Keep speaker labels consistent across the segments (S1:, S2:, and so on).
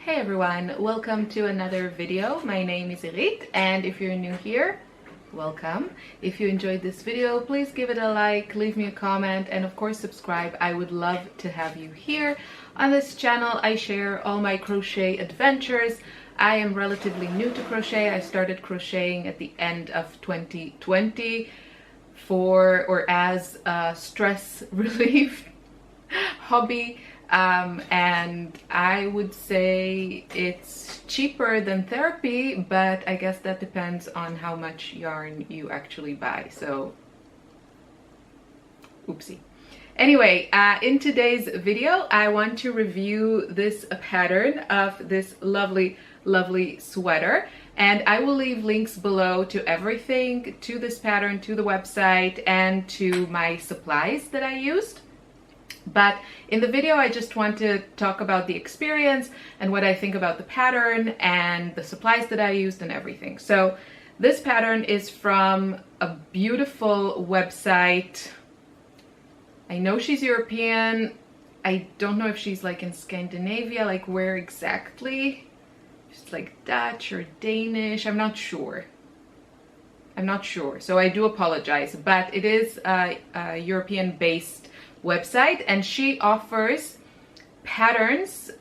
S1: Hey everyone, welcome to another video. My name is Irit, and if you're new here, welcome. If you enjoyed this video, please give it a like, leave me a comment, and of course subscribe. I would love to have you here. On this channel, I share all my crochet adventures. I am relatively new to crochet. I started crocheting at the end of 2020 as a stress relief hobby. And I would say it's cheaper than therapy, but I guess that depends on how much yarn you actually buy. So, oopsie. Anyway, in today's video, I want to review this pattern of this lovely sweater, and I will leave links below to everything, to this pattern, to the website, and to my supplies that I used. But in the video, I just want to talk about the experience and what I think about the pattern and the supplies that I used and everything. So this pattern is from a beautiful website. I know she's European. I don't know if she's like in Scandinavia, like where exactly. She's like Dutch or Danish. I'm not sure. So I do apologize, but it is a European-based website, and she offers patterns,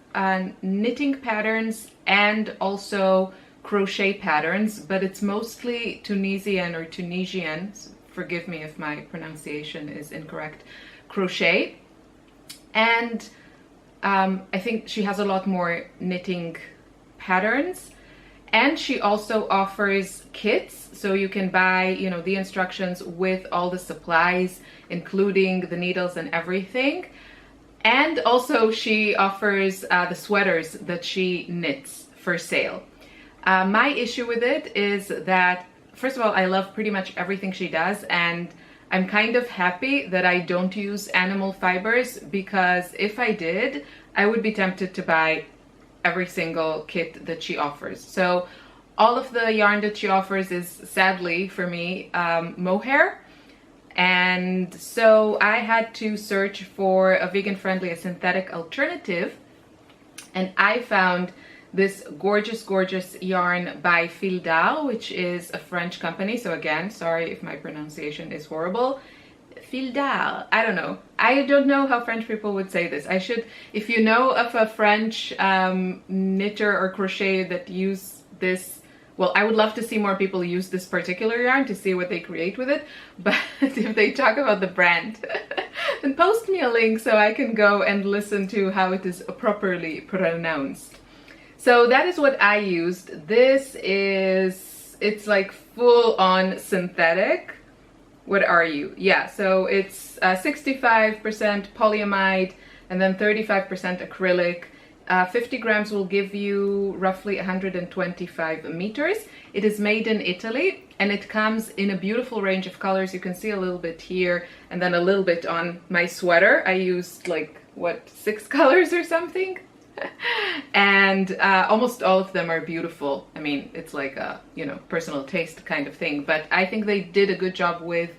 S1: knitting patterns, and also crochet patterns, but it's mostly Tunisian, forgive me if my pronunciation is incorrect, crochet. And I think she has a lot more knitting patterns, and she also offers kits, so you can buy, you know, the instructions with all the supplies, including the needles and everything. And also she offers the sweaters that she knits for sale. My issue with it is that, first of all, I love pretty much everything she does, and I'm kind of happy that I don't use animal fibers, because if I did, I would be tempted to buy every single kit that she offers. So all of the yarn that she offers is, sadly for me, mohair. And so I had to search for a vegan-friendly, a synthetic alternative, and I found this gorgeous yarn by Phildar, which is a French company. So again, sorry if my pronunciation is horrible. Phildar, I don't know how French people would say this. I should, if you know of a French knitter or crochet that use this, well, I would love to see more people use this particular yarn to see what they create with it. But if they talk about the brand, then post me a link so I can go and listen to how it is properly pronounced. So that is what I used. It's like full on synthetic. What are you? Yeah, so it's 65% polyamide and then 35% acrylic. 50 grams will give you roughly 125 meters. It is made in Italy, and it comes in a beautiful range of colors. You can see a little bit here and then a little bit on my sweater. I used like, what, 6 colors or something? And almost all of them are beautiful. I mean, it's like a, you know, personal taste kind of thing, but I think they did a good job with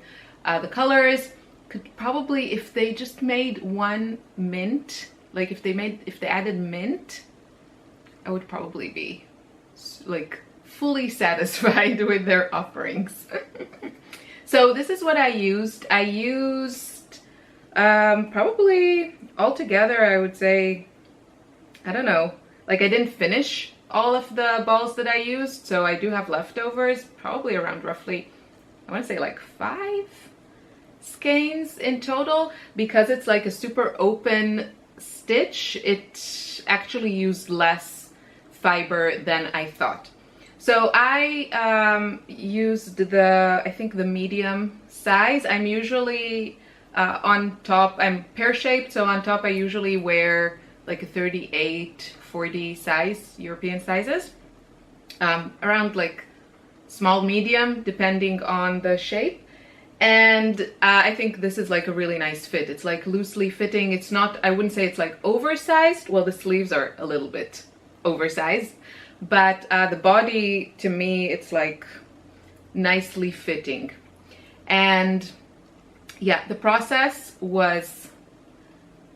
S1: the colors. Could probably, if they just made one mint, like if they added mint, I would probably be like fully satisfied with their offerings. So this is what I used. I used probably altogether, I would say, I don't know, like I didn't finish all of the balls that I used, so I do have leftovers, probably around roughly, I want to say like 5 skeins in total. Because it's like a super open stitch, it actually used less fiber than I thought. So I used I think the medium size. I'm usually on top, I'm pear-shaped, so on top I usually wear like a 38-40 size, European sizes, around like small medium depending on the shape. And I think this is like a really nice fit. It's like loosely fitting. It's not, I wouldn't say it's like oversized. Well, the sleeves are a little bit oversized, but the body, to me, it's like nicely fitting. And yeah, the process was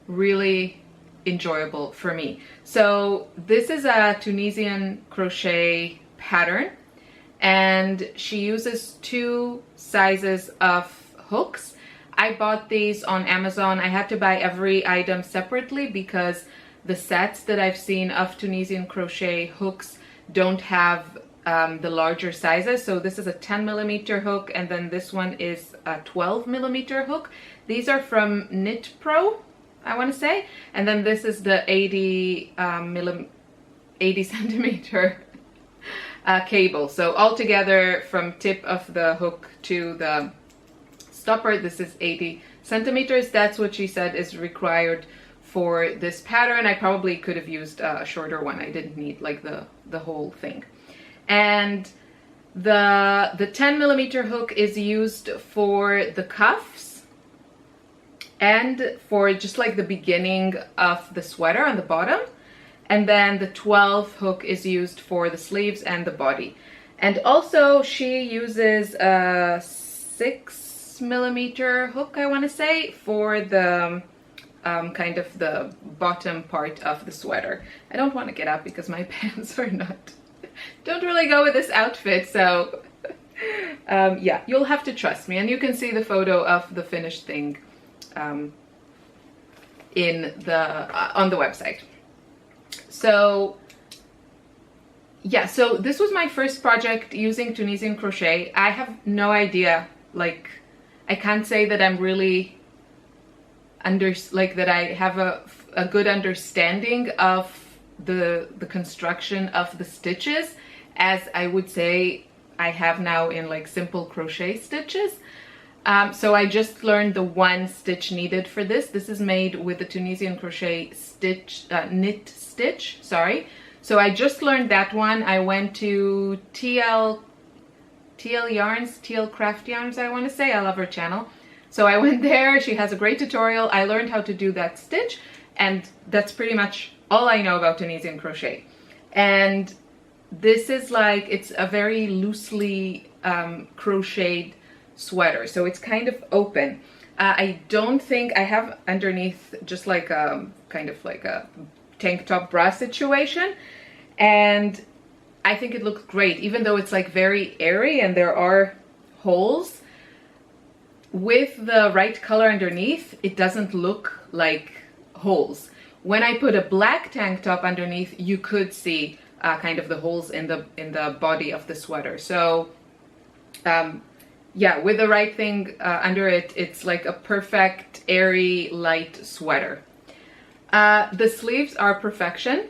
S1: really enjoyable for me. So this is a Tunisian crochet pattern, and she uses 2 sizes of hooks. I bought these on Amazon. I had to buy every item separately because the sets that I've seen of Tunisian crochet hooks don't have the larger sizes. So this is a 10mm hook, and then this one is a 12mm hook. These are from Knit Pro, I want to say, and then this is the 80 centimeter cable. So altogether, from tip of the hook to the stopper, this is 80 centimeters. That's what she said is required for this pattern. I probably could have used a shorter one. I didn't need like the whole thing. And the 10mm hook is used for the cuffs and for just like the beginning of the sweater on the bottom. And then the 12 hook is used for the sleeves and the body. And also she uses a 6mm hook, I want to say, for the kind of the bottom part of the sweater. I don't want to get up because my pants are don't really go with this outfit, so yeah, you'll have to trust me, and you can see the photo of the finished thing in the on the website. So yeah, so this was my first project using Tunisian crochet. I have no idea, like I can't say that I'm really that I have a good understanding of the construction of the stitches as I would say I have now in like simple crochet stitches. So I just learned the 1 stitch needed for this. This is made with the Tunisian crochet stitch knit stitch, sorry. So I just learned that one. I went to TL Craft Yarns, I want to say. I love her channel. So I went there. She has a great tutorial. I learned how to do that stitch, and that's pretty much all I know about Tunisian crochet. And this is like, it's a very loosely crocheted sweater, so it's kind of open. I don't think I have underneath just like a kind of like a tank top bra situation, and I think it looks great, even though it's like very airy and there are holes. With the right color underneath, it doesn't look like holes. When I put a black tank top underneath, you could see kind of the holes in the body of the sweater. So yeah, with the right thing under it, it's like a perfect airy light sweater. The sleeves are perfection,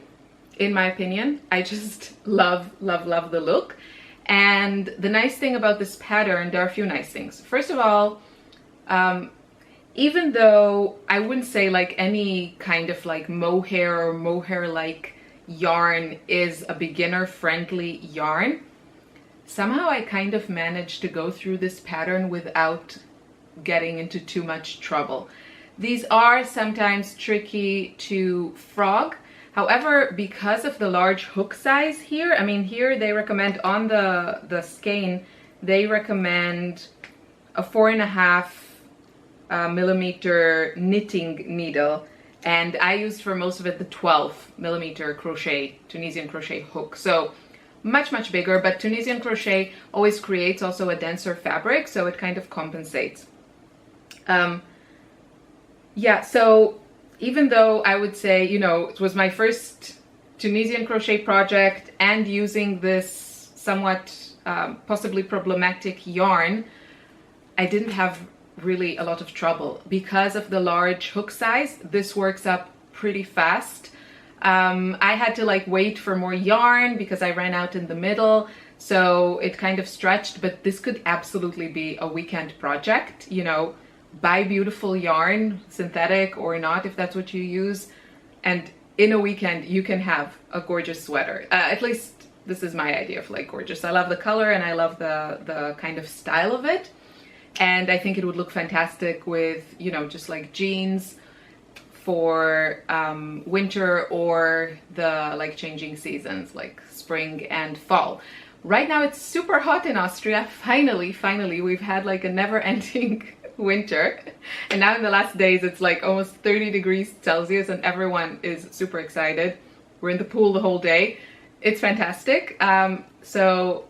S1: in my opinion. I just love the look. And the nice thing about this pattern, there are a few nice things. First of all, even though I wouldn't say like any kind of like mohair or mohair-like yarn is a beginner-friendly yarn, somehow I kind of managed to go through this pattern without getting into too much trouble. These are sometimes tricky to frog. However, because of the large hook size here, I mean here they recommend on the skein, they recommend a 4.5 millimeter knitting needle, and I used for most of it the 12mm crochet, Tunisian crochet hook. So much bigger, but Tunisian crochet always creates also a denser fabric, so it kind of compensates. Yeah, so even though I would say, you know, it was my first Tunisian crochet project and using this somewhat possibly problematic yarn, I didn't have really a lot of trouble. Because of the large hook size, this works up pretty fast. I had to like wait for more yarn because I ran out in the middle, so it kind of stretched, but this could absolutely be a weekend project. You know, buy beautiful yarn, synthetic or not, if that's what you use, and in a weekend you can have a gorgeous sweater. At least this is my idea of like gorgeous. I love the color and I love the kind of style of it, and I think it would look fantastic with, you know, just like jeans for winter or the like changing seasons like spring and fall. Right now it's super hot in Austria. Finally we've had like a never-ending winter, and now in the last days it's like almost 30 degrees Celsius and everyone is super excited. We're in the pool the whole day. It's fantastic. So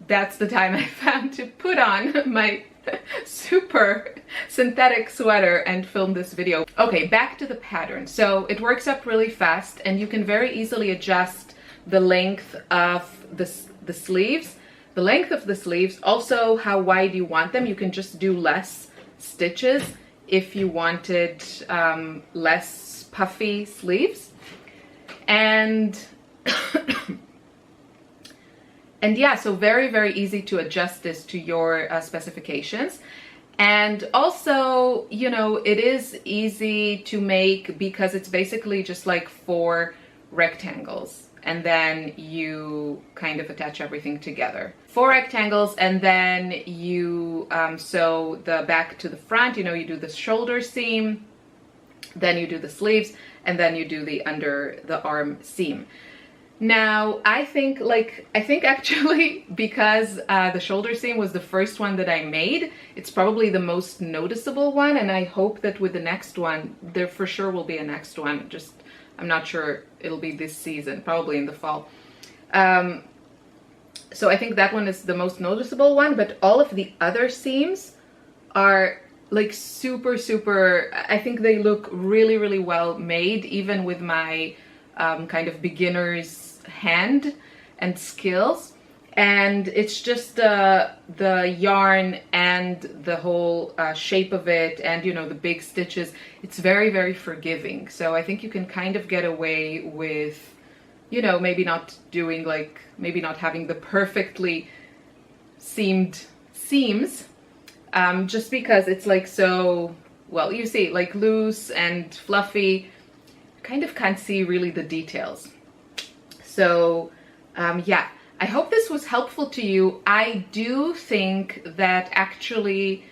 S1: that's the time I found to put on my super synthetic sweater and film this video. Okay, back to the pattern. So it works up really fast and you can very easily adjust the length of the sleeves. The length of the sleeves, also how wide you want them. You can just do less stitches if you wanted less puffy sleeves. And and yeah, so very, very easy to adjust this to your specifications. And also, you know, it is easy to make because it's basically just like 4 rectangles. And then you kind of attach everything together. 4 rectangles, and then you sew the back to the front. You know, you do the shoulder seam, then you do the sleeves, and then you do the under the arm seam. Now, I think actually because the shoulder seam was the first one that I made, it's probably the most noticeable one, and I hope that with the next one, there for sure will be a next one. Just, I'm not sure it'll be this season, probably in the fall. So I think that one is the most noticeable one, but all of the other seams are like super, super, I think they look really, really well made, even with my kind of beginner's hand and skills. And it's just the yarn and the whole shape of it, and you know, the big stitches, it's very, very forgiving. So I think you can kind of get away with, you know, maybe not doing like, maybe not having the perfectly seamed seams, just because it's like so, well, you see, like loose and fluffy, kind of can't see really the details. So yeah, I hope this was helpful to you. I do think that actually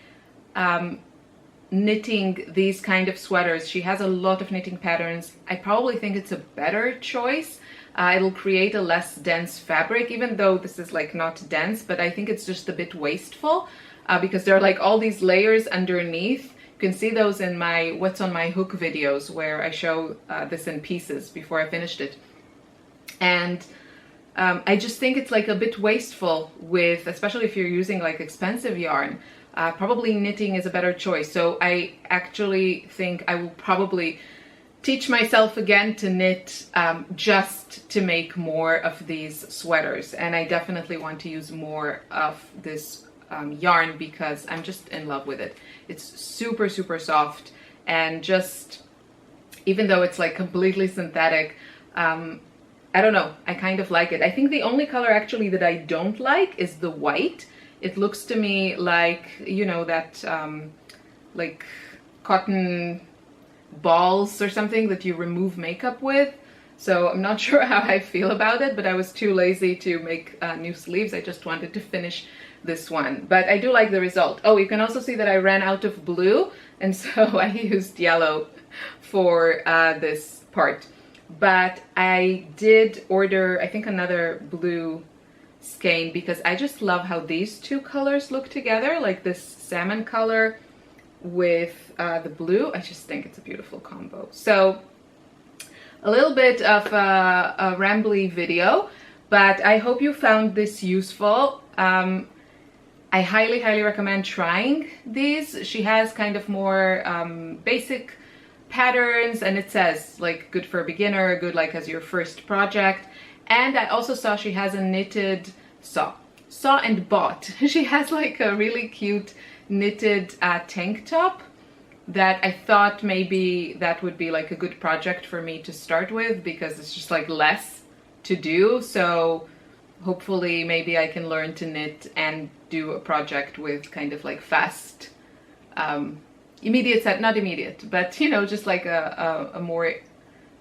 S1: knitting these kind of sweaters, she has a lot of knitting patterns, I probably think it's a better choice. It'll create a less dense fabric, even though this is like not dense, but I think it's just a bit wasteful because there are like all these layers underneath. You can see those in my What's on My Hook videos where I show this in pieces before I finished it. And I just think it's like a bit wasteful with, especially if you're using like expensive yarn, probably knitting is a better choice. So I actually think I will probably teach myself again to knit just to make more of these sweaters. And I definitely want to use more of this yarn because I'm just in love with it. It's super, super soft, and just, even though it's like completely synthetic, I don't know, I kind of like it. I think the only color actually that I don't like is the white. It looks to me like, you know, that like cotton balls or something that you remove makeup with. So I'm not sure how I feel about it, but I was too lazy to make new sleeves. I just wanted to finish this one, but I do like the result. Oh, you can also see that I ran out of blue, and so I used yellow for this part. But I did order, I think, another blue skein because I just love how these two colors look together, like this salmon color with the blue. I just think it's a beautiful combo. So a little bit of a rambly video, but I hope you found this useful. I highly, highly recommend trying these. She has kind of more basic patterns, and it says like good for a beginner, good like as your first project. And I also saw she has a knitted saw and bought. She has like a really cute knitted tank top that I thought maybe that would be like a good project for me to start with because it's just like less to do. So hopefully maybe I can learn to knit and do a project with kind of like fast immediate set, not immediate, but you know, just like a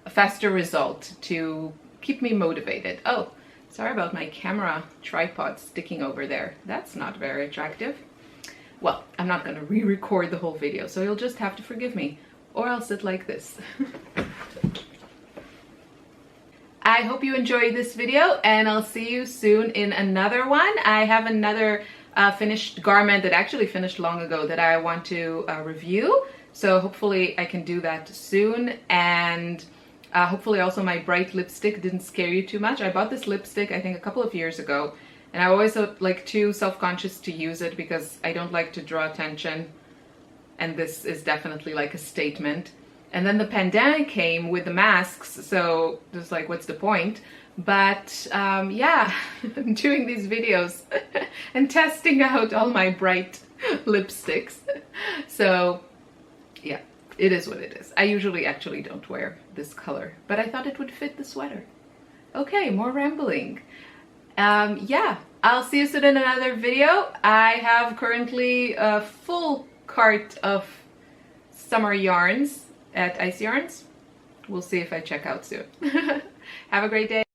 S1: faster result to keep me motivated. Oh, sorry about my camera tripod sticking over there. That's not very attractive. Well, I'm not gonna re-record the whole video, so you'll just have to forgive me, or I'll sit like this. I hope you enjoyed this video, and I'll see you soon in another one. I have another finished garment that actually finished long ago that I want to review. So hopefully I can do that soon. And hopefully also my bright lipstick didn't scare you too much. I bought this lipstick I think a couple of years ago, and I always felt like too self-conscious to use it because I don't like to draw attention, and this is definitely like a statement. And then the pandemic came with the masks, so just like, what's the point? But yeah, I'm doing these videos and testing out all my bright lipsticks. So yeah, it is what it is. I usually actually don't wear this color, but I thought it would fit the sweater. Okay, more rambling. Yeah, I'll see you soon in another video. I have currently a full cart of summer yarns at Ice Yarns. We'll see if I check out soon. Have a great day.